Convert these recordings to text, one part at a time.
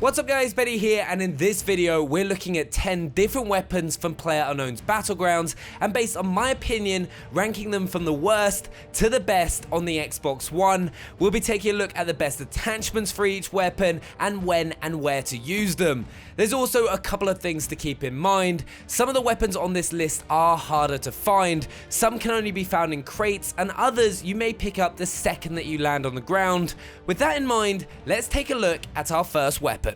What's up guys, Benny here, and in this video we're looking at 10 different weapons from PlayerUnknown's Battlegrounds, and based on my opinion, ranking them from the worst to the best on the Xbox One. We'll be taking a look at the best attachments for each weapon and when and where to use them. There's also a couple of things to keep in mind. Some of the weapons on this list are harder to find, some can only be found in crates, and others you may pick up the second that you land on the ground. With that in mind, let's take a look at our first weapon.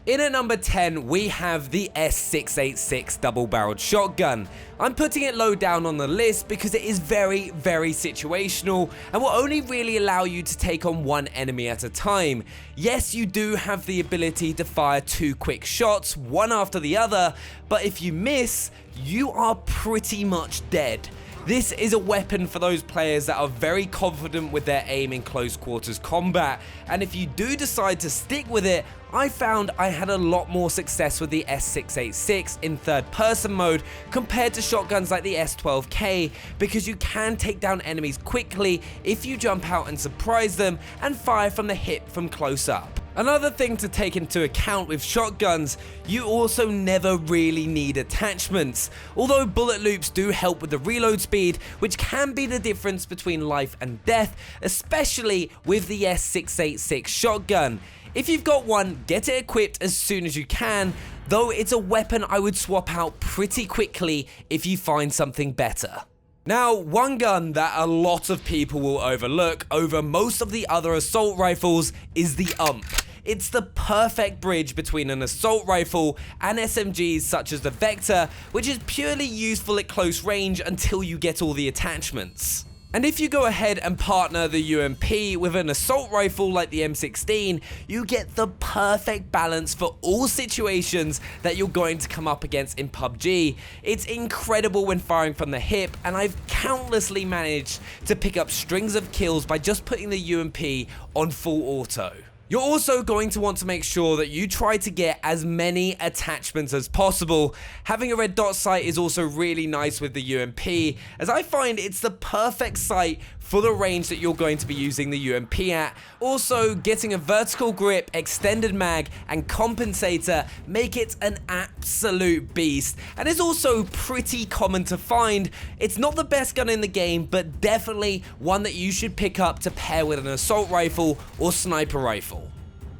In at number 10, we have the S686 double-barreled shotgun. I'm putting it low down on the list because it is very situational and will only really allow you to take on one enemy at a time. Yes, you do have the ability to fire 2 quick shots, one after the other, but if you miss, you are pretty much dead. This is a weapon for those players that are very confident with their aim in close quarters combat, and if you do decide to stick with it, I found I had a lot more success with the S686 in third person mode compared to shotguns like the S12K, because you can take down enemies quickly if you jump out and surprise them and fire from the hip from close up. Another thing to take into account with shotguns, you also never really need attachments, although bullet loops do help with the reload speed, which can be the difference between life and death, especially with the S686 shotgun. If you've got one, get it equipped as soon as you can, though it's a weapon I would swap out pretty quickly if you find something better. Now, one gun that a lot of people will overlook over most of the other assault rifles is the UMP. It's the perfect bridge between an assault rifle and SMGs such as the Vector, which is purely useful at close range until you get all the attachments. And if you go ahead and partner the UMP with an assault rifle like the M16, you get the perfect balance for all situations that you're going to come up against in PUBG. It's incredible when firing from the hip, and I've countlessly managed to pick up strings of kills by just putting the UMP on full auto. You're also going to want to make sure that you try to get as many attachments as possible. Having a red dot sight is also really nice with the UMP, as I find it's the perfect sight for the range that you're going to be using the UMP at. Also, getting a vertical grip, extended mag, and compensator make it an absolute beast, and it's also pretty common to find. It's not the best gun in the game, but definitely one that you should pick up to pair with an assault rifle or sniper rifle.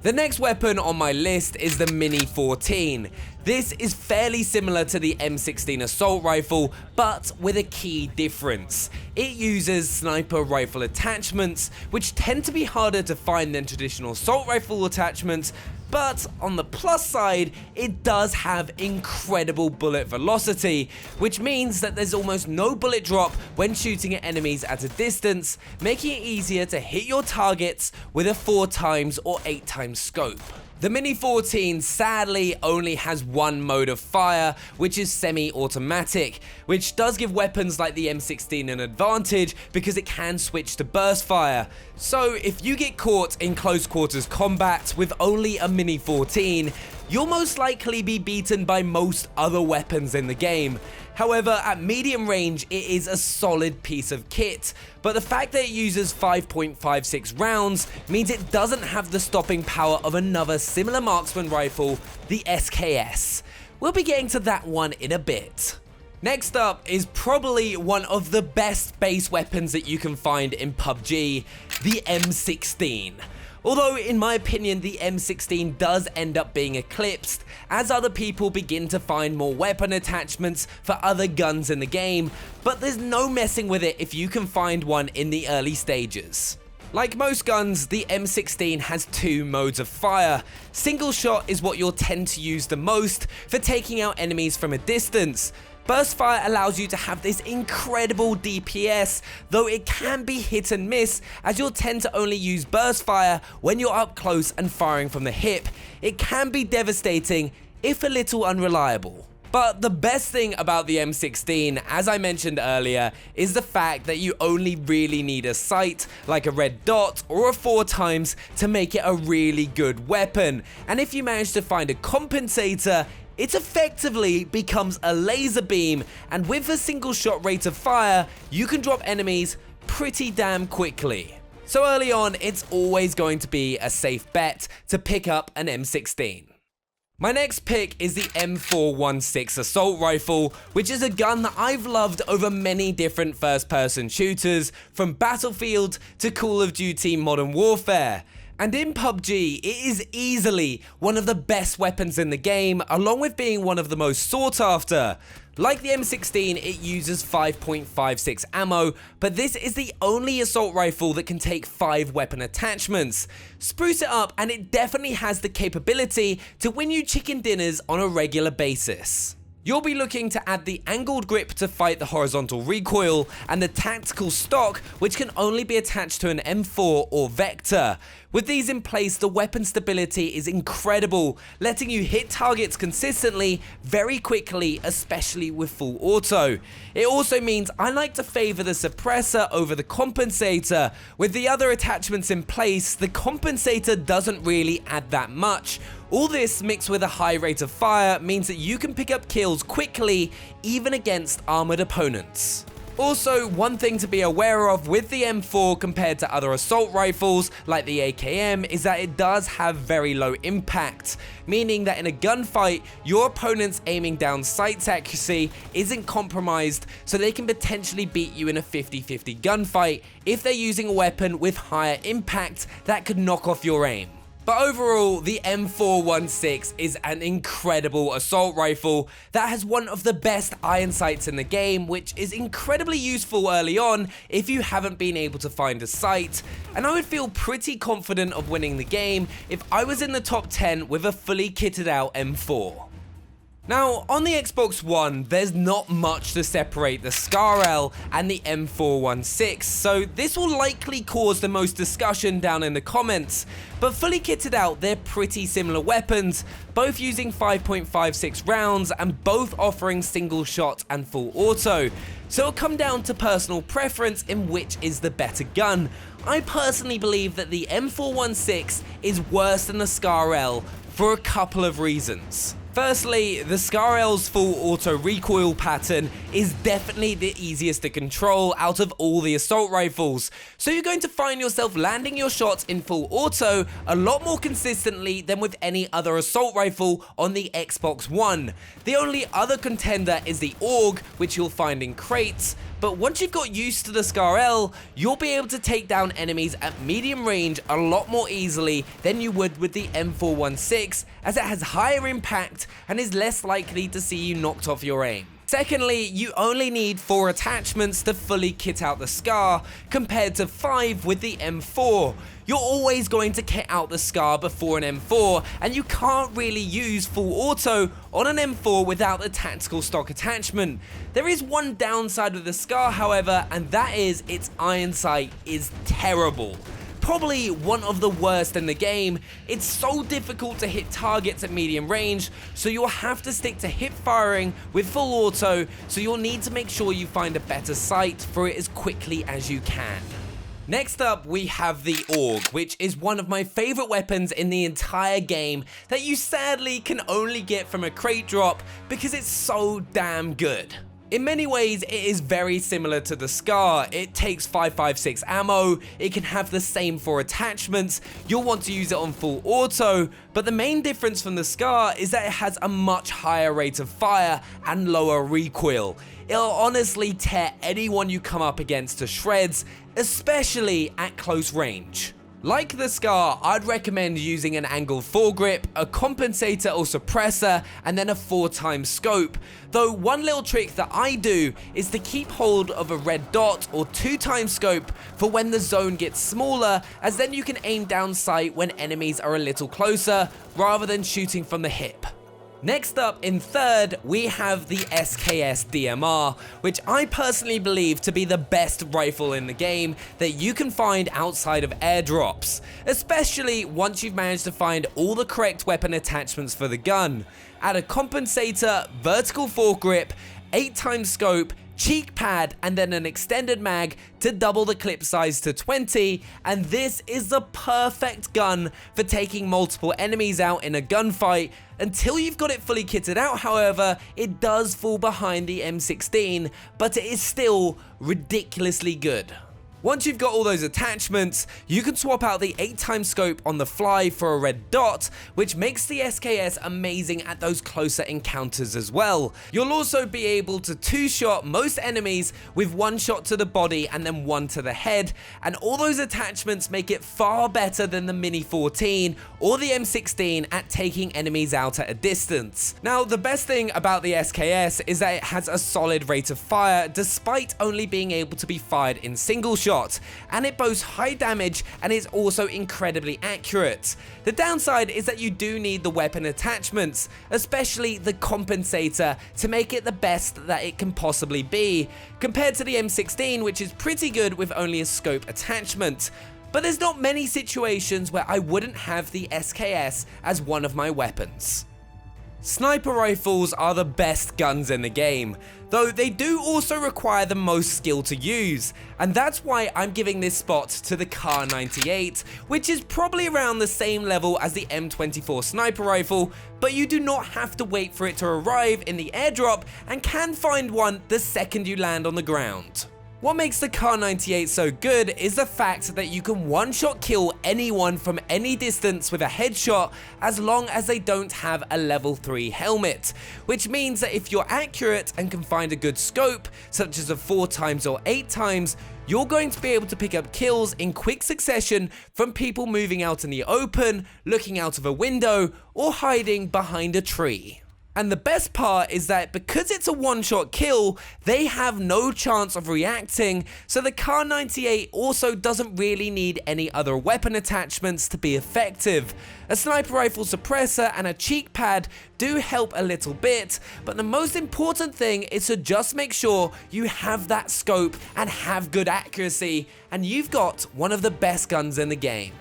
The next weapon on my list is the Mini 14. This is fairly similar to the M16 assault rifle, but with a key difference. It uses sniper rifle attachments, which tend to be harder to find than traditional assault rifle attachments, but on the plus side, it does have incredible bullet velocity, which means that there's almost no bullet drop when shooting at enemies at a distance, making it easier to hit your targets with a 4x or 8x scope. The Mini 14 sadly only has one mode of fire, which is semi-automatic, which does give weapons like the M16 an advantage because it can switch to burst fire. So if you get caught in close quarters combat with only a Mini 14, you'll most likely be beaten by most other weapons in the game. However, at medium range, it is a solid piece of kit, but the fact that it uses 5.56 rounds means it doesn't have the stopping power of another similar marksman rifle, the SKS. We'll be getting to that one in a bit. Next up is probably one of the best base weapons that you can find in PUBG, the M16. Although, in my opinion, the M16 does end up being eclipsed as other people begin to find more weapon attachments for other guns in the game, but there's no messing with it if you can find one in the early stages. Like most guns, the M16 has 2 modes of fire. Single shot is what you'll tend to use the most for taking out enemies from a distance. Burst fire allows you to have this incredible DPS, though it can be hit and miss, as you'll tend to only use burst fire when you're up close and firing from the hip. It can be devastating, if a little unreliable. But the best thing about the M16, as I mentioned earlier, is the fact that you only really need a sight, like a red dot or a 4x, to make it a really good weapon. And if you manage to find a compensator, it effectively becomes a laser beam, and with a single shot rate of fire, you can drop enemies pretty damn quickly. So early on, it's always going to be a safe bet to pick up an M16. My next pick is the M416 assault rifle, which is a gun that I've loved over many different first-person shooters, from Battlefield to Call of Duty Modern Warfare. And in PUBG, it is easily one of the best weapons in the game, along with being one of the most sought after. Like the M16, it uses 5.56 ammo, but this is the only assault rifle that can take 5 weapon attachments. Spruce it up and it definitely has the capability to win you chicken dinners on a regular basis. You'll be looking to add the angled grip to fight the horizontal recoil, and the tactical stock, which can only be attached to an M4 or Vector. With these in place, the weapon stability is incredible, letting you hit targets consistently, very quickly, especially with full auto. It also means I like to favor the suppressor over the compensator. With the other attachments in place, the compensator doesn't really add that much. All this mixed with a high rate of fire means that you can pick up kills quickly, even against armored opponents. Also, one thing to be aware of with the M4 compared to other assault rifles like the AKM is that it does have very low impact, meaning that in a gunfight, your opponent's aiming down sights accuracy isn't compromised, so they can potentially beat you in a 50-50 gunfight if they're using a weapon with higher impact that could knock off your aim. But overall, the M416 is an incredible assault rifle that has one of the best iron sights in the game, which is incredibly useful early on if you haven't been able to find a sight, and I would feel pretty confident of winning the game if I was in the top 10 with a fully kitted out M4. Now, on the Xbox One, there's not much to separate the SCAR-L and the M416, so this will likely cause the most discussion down in the comments. But fully kitted out, they're pretty similar weapons, both using 5.56 rounds and both offering single shot and full auto. So it'll come down to personal preference in which is the better gun. I personally believe that the M416 is worse than the SCAR-L for a couple of reasons. Firstly, the SCAR-L's full auto recoil pattern is definitely the easiest to control out of all the assault rifles, so you're going to find yourself landing your shots in full auto a lot more consistently than with any other assault rifle on the Xbox One. The only other contender is the AUG, which you'll find in crates, but once you've got used to the SCAR-L, you'll be able to take down enemies at medium range a lot more easily than you would with the M416, as it has higher impact and is less likely to see you knocked off your aim. Secondly, you only need 4 attachments to fully kit out the SCAR, compared to 5 with the M4. You're always going to kit out the SCAR before an M4, and you can't really use full auto on an M4 without the tactical stock attachment. There is one downside with the SCAR, however, and that is its iron sight is terrible. Probably one of the worst in the game. It's so difficult to hit targets at medium range, so you'll have to stick to hip firing with full auto, so you'll need to make sure you find a better sight for it as quickly as you can. Next up, we have the AUG, which is one of my favorite weapons in the entire game that you sadly can only get from a crate drop because it's so damn good. In many ways, it is very similar to the SCAR. It takes 5.56 ammo, it can have the same 4 attachments, you'll want to use it on full auto, but the main difference from the SCAR is that it has a much higher rate of fire and lower recoil. It'll honestly tear anyone you come up against to shreds, especially at close range. Like the SCAR, I'd recommend using an angled foregrip, a compensator or suppressor, and then a 4x scope. Though one little trick that I do is to keep hold of a red dot or 2x scope for when the zone gets smaller, as then you can aim down sight when enemies are a little closer, rather than shooting from the hip. Next up, in third, we have the SKS DMR, which I personally believe to be the best rifle in the game that you can find outside of airdrops, especially once you've managed to find all the correct weapon attachments for the gun. Add a compensator, vertical foregrip, 8x scope, cheek pad, and then an extended mag to double the clip size to 20, and this is the perfect gun for taking multiple enemies out in a gunfight. Until you've got it fully kitted out, however, it does fall behind the M16, but it is still ridiculously good. Once you've got all those attachments, you can swap out the 8x scope on the fly for a red dot, which makes the SKS amazing at those closer encounters as well. You'll also be able to 2-shot most enemies with 1 shot to the body and then 1 to the head, and all those attachments make it far better than the Mini 14 or the M16 at taking enemies out at a distance. Now, the best thing about the SKS is that it has a solid rate of fire despite only being able to be fired in single shot, and it boasts high damage and is also incredibly accurate. The downside is that you do need the weapon attachments, especially the compensator, to make it the best that it can possibly be, compared to the M16, which is pretty good with only a scope attachment. But there's not many situations where I wouldn't have the SKS as one of my weapons. Sniper rifles are the best guns in the game, though they do also require the most skill to use, and that's why I'm giving this spot to the Kar 98, which is probably around the same level as the M24 sniper rifle, but you do not have to wait for it to arrive in the airdrop and can find one the second you land on the ground. What makes the Kar 98 so good is the fact that you can one-shot kill anyone from any distance with a headshot as long as they don't have a level 3 helmet, which means that if you're accurate and can find a good scope, such as a 4x or 8x, you're going to be able to pick up kills in quick succession from people moving out in the open, looking out of a window, or hiding behind a tree. And the best part is that because it's a one-shot kill, they have no chance of reacting, so the Kar 98 also doesn't really need any other weapon attachments to be effective. A sniper rifle suppressor and a cheek pad do help a little bit, but the most important thing is to just make sure you have that scope and have good accuracy, and you've got one of the best guns in the game.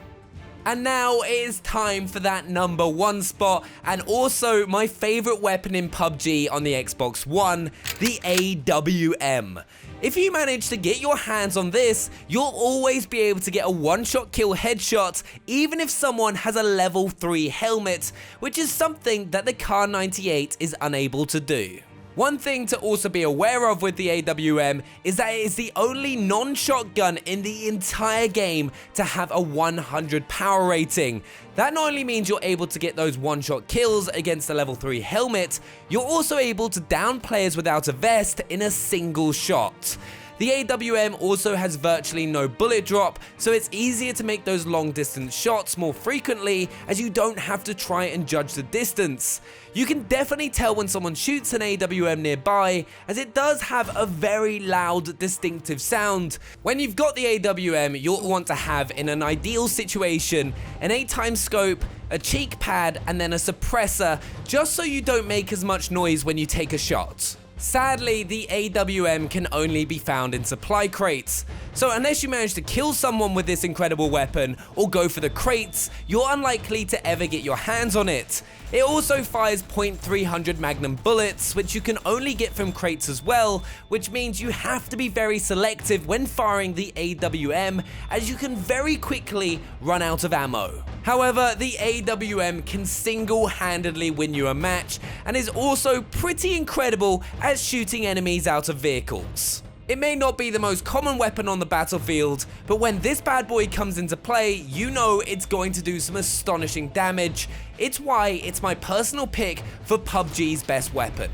And now it is time for that #1 spot, and also my favorite weapon in PUBG on the Xbox One, the AWM. If you manage to get your hands on this, you'll always be able to get a one-shot kill headshot even if someone has a level 3 helmet, which is something that the Kar 98 is unable to do. One thing to also be aware of with the AWM is that it is the only non-shotgun in the entire game to have a 100 power rating. That not only means you're able to get those one-shot kills against a level 3 helmet, you're also able to down players without a vest in a single shot. The AWM also has virtually no bullet drop, so it's easier to make those long distance shots more frequently as you don't have to try and judge the distance. You can definitely tell when someone shoots an AWM nearby, as it does have a very loud, distinctive sound. When you've got the AWM, you'll want to have, in an ideal situation, an 8x scope, a cheek pad, and then a suppressor, just so you don't make as much noise when you take a shot. Sadly, the AWM can only be found in supply crates, so unless you manage to kill someone with this incredible weapon or go for the crates, you're unlikely to ever get your hands on it. It also fires .300 Magnum bullets, which you can only get from crates as well, which means you have to be very selective when firing the AWM, as you can very quickly run out of ammo. However, the AWM can single-handedly win you a match, and is also pretty incredible at shooting enemies out of vehicles. It may not be the most common weapon on the battlefield, but when this bad boy comes into play, you know it's going to do some astonishing damage. It's why it's my personal pick for PUBG's best weapon.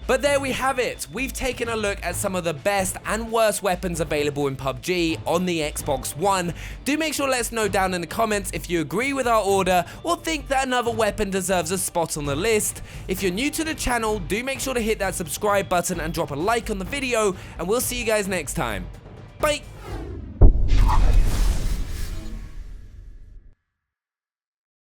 But there we have it. We've taken a look at some of the best and worst weapons available in PUBG on the Xbox One. Do make sure to let us know down in the comments if you agree with our order or think that another weapon deserves a spot on the list. If you're new to the channel, do make sure to hit that subscribe button and drop a like on the video, and we'll see you guys next time. Bye!